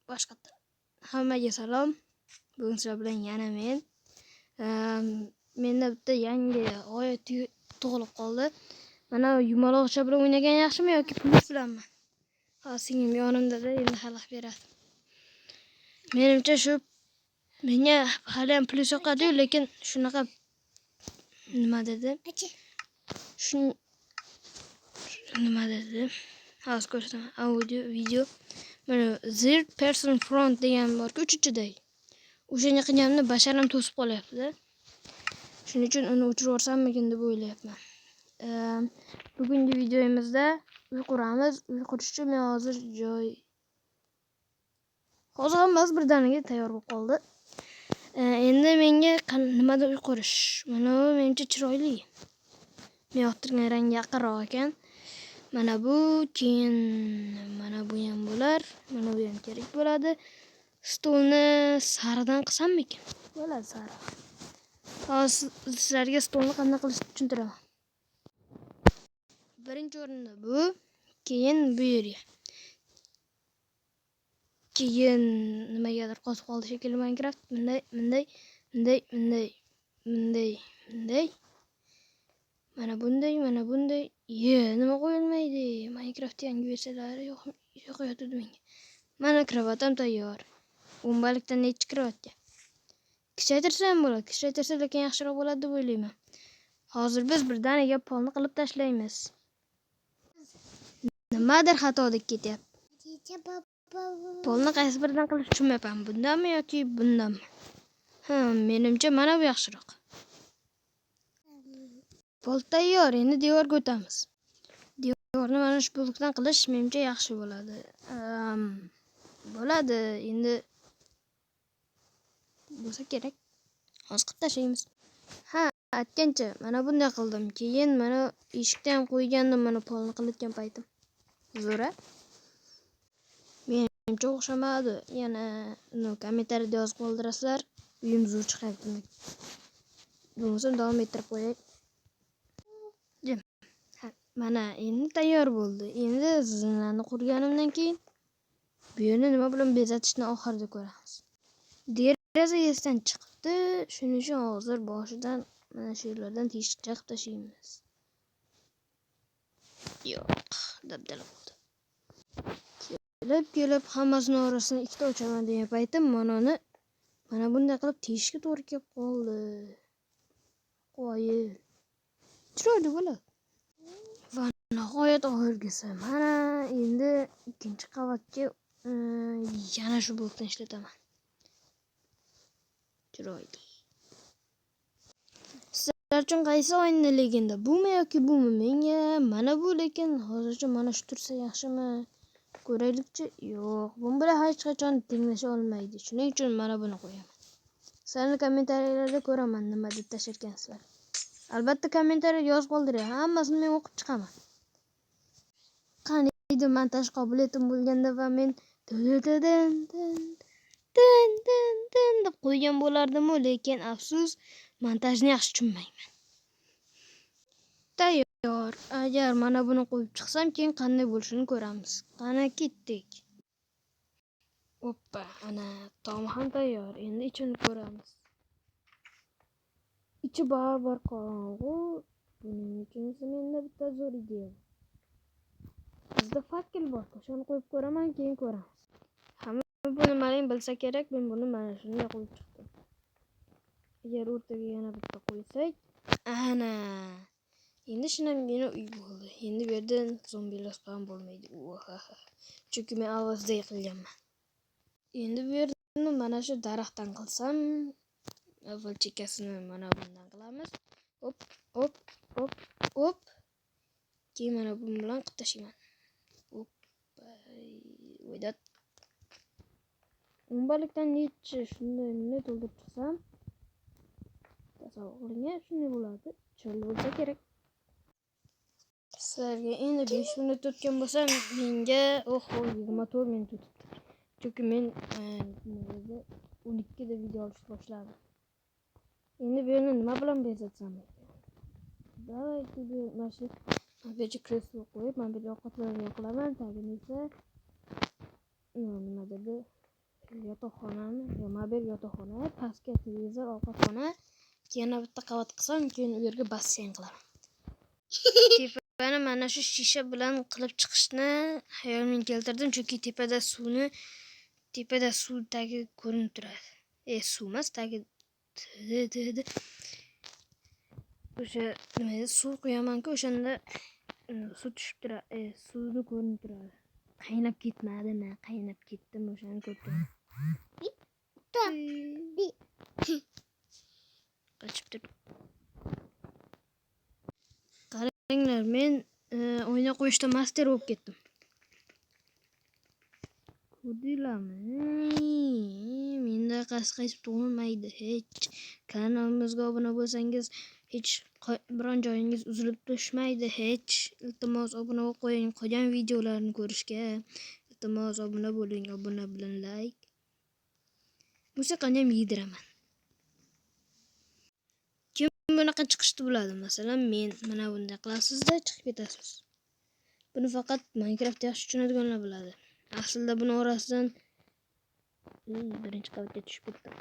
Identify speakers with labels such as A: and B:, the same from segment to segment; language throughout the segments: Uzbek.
A: boshqa hammaga salom. Bugun sizlar bilan yana men. Menda bitta yangi g'oya tug'ilib qoldi. Mana yumaloqcha bilan o'ynagan yaxshimi yoki plus bilanmi? Singlim yonimda-da, endi xalaq beradi. Menimcha shu menga hali ham plus yoqadi-yu, lekin shunaqa nima dedi? Nima dedi? Hozir ko'rsataman. Audio, video. Mana third person front degan bor-ku, uchinchiday. O'shanga qilganimda basharam to'sib qolyapti-da. Shuning uchun uni o'chirib yuborsammikin deb o'ylayapman. Bugungi videomizda uy quramiz. Uy qurish uchun men hozir hammasi birdaniga tayyor bo'lib qoldi. Endi menga nimada uy qurish? Mana bu menimcha chiroyli. Men yoqtirgan rangi yaqinroq ekan. Mana bu, keyin mana bu ham bo'lar. Mana bu ham kerak bo'ladi. Stolni saridan qilsammikin? Bo'ladi sariq. Hozir sizlarga stolni qanday qilishni tushuntiraman. Birinchi o'rinda bu, keyin bu yerga. Keyin nimagadir qotib qoldi shekilli Minecraft. Bunday. Mana bunday. Nima qo'yilmaydi? Minecraft yangi versiyalari yoqayotdi menga. Mana kravatam tayyor. O'mbalikdan nechi kravatga? Kichaytirsa ham bo'ladi. Kichaytirsa lekin yaxshiroq bo'ladi deb o'ylayman. Hozir biz birdaniga polni qilib tashlaymiz. Nimadir xatodek ketyapti. Polni qaysi biridan qilish tushunmayapman. Bundanmi yoki bundanmi? Menimcha mana bu yaxshiroq. Pol tayyor, endi devorga o'tamiz. Devorni mana shu blokdan qilish menimcha yaxshi bo'ladi. Bo'ladi, endi bo'lsa kerak. Hozir qilib tashlaymiz. Aytgancha, mana bunday qildim. Keyin mana eshikda ham qo'ygandim, mana polni qilayotgan paytim. Zo'ra. Menimcha o'xshamadi. Yana kommentariyada yozib qoldirasizlar. Uyim zo'r chiqyapti. Bo'lmasa davom ettirib qo'yay. Mana endi tayyor bo'ldi. Endi zinlarni qurganimdan keyin bu yerni nima bilan bezatishni oxirida ko'ramiz. Deraza esdan chiqibdi. Shuning uchun hozir boshidan mana shu yerlardan teshikcha qilib tashlaymiz. Yo'q, dabdala bo'ldi. Kelib hammasini orasini ikkita ochaman degan paytim mana bunday qilib teshikka to'g'ri kelib qoldi. Qo'yil. Chiroyli bo'ladi. Va nihoyat oxirgisi. Mana endi ikkinchi qavatga yana shu blokdan ishlataman. Chiroyli. Sizlar uchun qaysi o'yinni legenda? Bumi yoki bumi? Menga mana bu, lekin hozircha mana shu tursa yaxshimi? Ko'raylikchi. Yo'q, bu bilan hech qachon tenglasha olmaydi. Shuning uchun mana buni qo'yaman. Sizlarning kommentariyalarda ko'raman nima deb tasharkansizlar. Albatta kommentariyada yozib qoldiring. Hammasini men o'qib chiqaman. Qaniydi montaj qobiliyatim bo'lganda va men deb qo'ygan bo'lardim-ku, lekin afsus, montajni yaxshi tushunmayman. Tayyor. Agar mana buni qo'yib chiqsam, keyin qanday bo'lishini ko'ramiz. Qani ketdik. Oppa, ana tomi ham tayyor. Endi ichini ko'ramiz. Ichi baribir qorong'u. Buning uchun menda bitta zo'r ideya. Bizda fakkel bor. O'shani qo'yib ko'raman, keyin ko'ramiz. Hamma buni maling bilsa kerak, men buni mana shunday qo'yib chiqdim. Agar o'rtaga yana bitta qo'ysak, ana. Endi shinamgina uy bo'ldi. Endi bu yerda zombilar ham bo'lmaydi. Chunki men avvalda qilganman. Endi bu yerni mana shu daraxtdan qilsam, avval chekkasini mana bundan qilamiz. Hop. Keyin mana bu bilan qilib tashlayman. Voydat. O'mbalikdan nechi shunday to'ldirib chiqsam, tasavvur qiling, shunday bo'ladi. Chiroyli bo'lsa kerak. Sizlarga endi 5 minut o'tgan bo'lsa, menga 24 minut o'tibdi. Chunki men 12 da video olishni boshladim. Endi bu yerni nima bilan bezatsam? Davayki bu mashina Avvalgi kreslo qo'yib, men bir ovqatlarni yoqlaman, tagini esa nima dedi? yotoqxonami? Yo'q, mobil yotoqxona, pastga televizor, orqa xona, keyin bitta qavat qilsam, keyin u yerga basseyn qilaman. Tepani mana shu shisha bilan qilib chiqishni hayolimga keltirdim, chunki tepada suvdagi ko'rinib turadi. Suv emas, tagi o'sha nimaga suv quyaman-ku, o'shanda suv tushib turadi, suvni ko'rinib turadi. Qaynab ketmadimi? Qaynab ketdimi o'shani ko'rdim. Qochib tur. Qaranglar, men o'yna qo'yishda master bo'lib ketdim. Ko'rdinglarmi? Menda qaysi tug'ilmaydi hech. Kanalimizga obuna bo'lsangiz, hech biron joyingiz uzilib tushmaydi hech. Iltimos obuna bo'lib qo'ying, qolgan videolarni ko'rishga. Iltimos obuna bo'ling, obuna bilan like. Musiqani ham yediraman. Kim bunaqa chiqishni biladi? Masalan, men mana bunday qilasizda, chiqib ketasiz. Buni faqat Minecraft yaxshi tushunadiganlar biladi. Aslida buni orasidan birinchi qavatga tushib ketdim.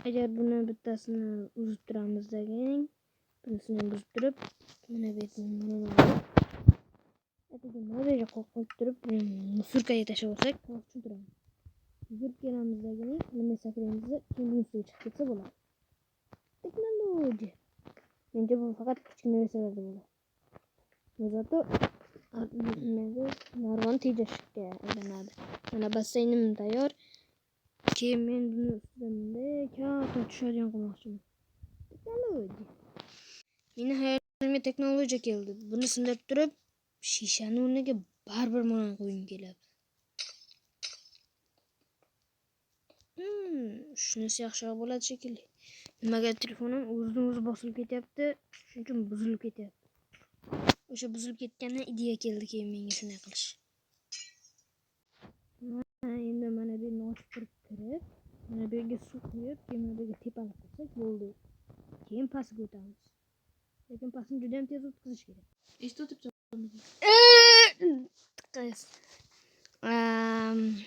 A: Agar buni bittasini uzib turamiz degan, bunisini ham buzib turib, mana bu yerdan mana qo'yib turib, musurkaga tashlab olsak, tushuntiramiz. Yugurib kelamiz degan, nima sakraymiz, keyin buni ustiga chiqib ketsa bo'ladi. Texnologiya. Menga bu faqat kichkina narsalarda bo'ladi. Zato narvon tejashga aylanadi. Mana basseynim tayyor. Keyin men buni ustidan katta tushadigan qilmoqchiman. Texnologiya. Meni hayolimga texnologiya keldi. Buni sindirib turib, shishani o'rniga baribir mana qo'yim keladi. Shunisi yaxshiroq bo'ladi shekilli. Nimaga telefonim o'zidan-o'zi bosilib ketyapti, shuning uchun buzilib ketyapti. O'sha buzilib ketgandan ideya keldi keyin menga shunday qilish. Endi mana bu yerni ochib turib kirib, mana bu yerga suv quyib, keyin mana bu yerga tepalik qilsak bo'ldi. Keyin pastga o'tamiz. Lekin pastni juda ham tez o'tkazish kerak.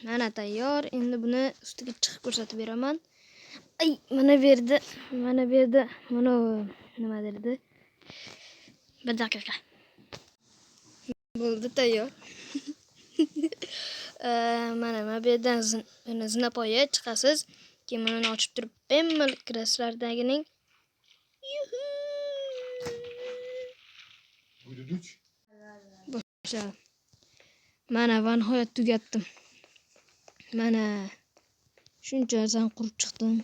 A: Mana tayyor. Endi buni ustiga chiqib ko'rsatib beraman. Mana bu yerda mana nima derdi? Bir daqiqa. Bo'ldi, tayyor. Mana bu yerdan zinapoya chiqasiz. Keyin buni ochib turib, bemalol kirasizlardagining. Boshla. Mana va nihoyat tugatdim. Mana shuncha san qurib chiqdim.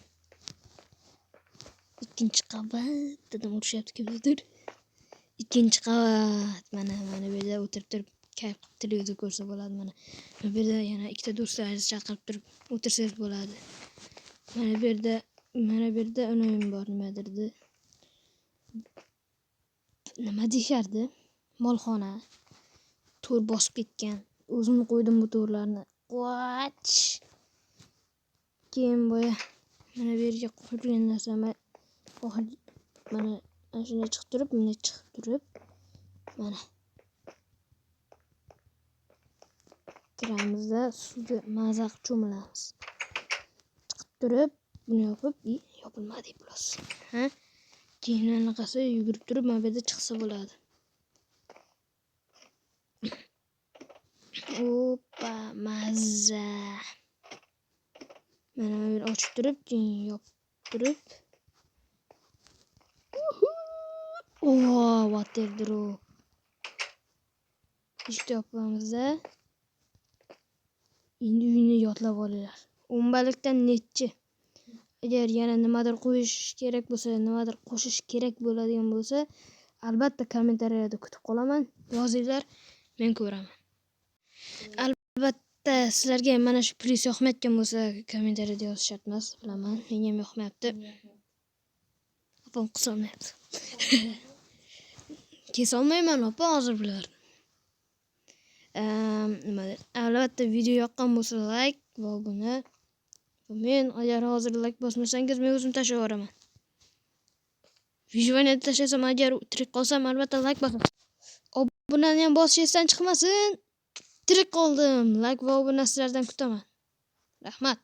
A: Ikkinchi qavat dedim, urishyapti kimdir. Ikkinchi qavat. Mana bu yerda o'tirib turib, kayf qilib televizor ko'rsa bo'ladi. Mana bu yerda yana ikkita do'stlaringizni chaqirib turib o'tirsangiz bo'ladi. Mana bu yerda unum bor, nimadirdi? Nima deyishardi? Molxona. To'r bosib ketgan. O'zim qo'ydim bu to'rlarni. Qo'ch. Keyin boya mana bu yerga qo'yilgan narsa mana shunday chiqib turib, mana kiramizda suvga maza qilib cho'milamiz. Chiqib turib, buni yopilmadi plus. Keyin anaqasi yugurib turib, mana bu yerda chiqsa bo'ladi. Oppa, mazza. Mana bu yerni ochib turib, keyin yopib turib. Water'dir u. Ishni yopamiz-da. Endi uyni yodlab olinglar. O'mbalikdan nechi? Agar yana nimadir qo'yish kerak bo'lsa, nimadir qo'shish kerak bo'ladigan bo'lsa, albatta kommentariyada kutib qolaman. Yozinglar, men ko'raman. Albatta sizlarga mana shu plyus yoqmayotgan bo'lsa, kommentariyada yozish shart emas, bilaman. Menga ham yoqmayapti. Opam qilolmayapti. Kesolmayman opa hozir bular. Albatta video yoqqan bo'lsa like va obuna. Men agar hozir like bosmasangiz, men o'zim tashlab yuboraman. Videoni tashlasam, agar tirik qolsam, albatta like bosing. Obunani ham bosish esdan chiqmasin. Tirik qoldim. Like va obuna sizlardan kutaman. Rahmat.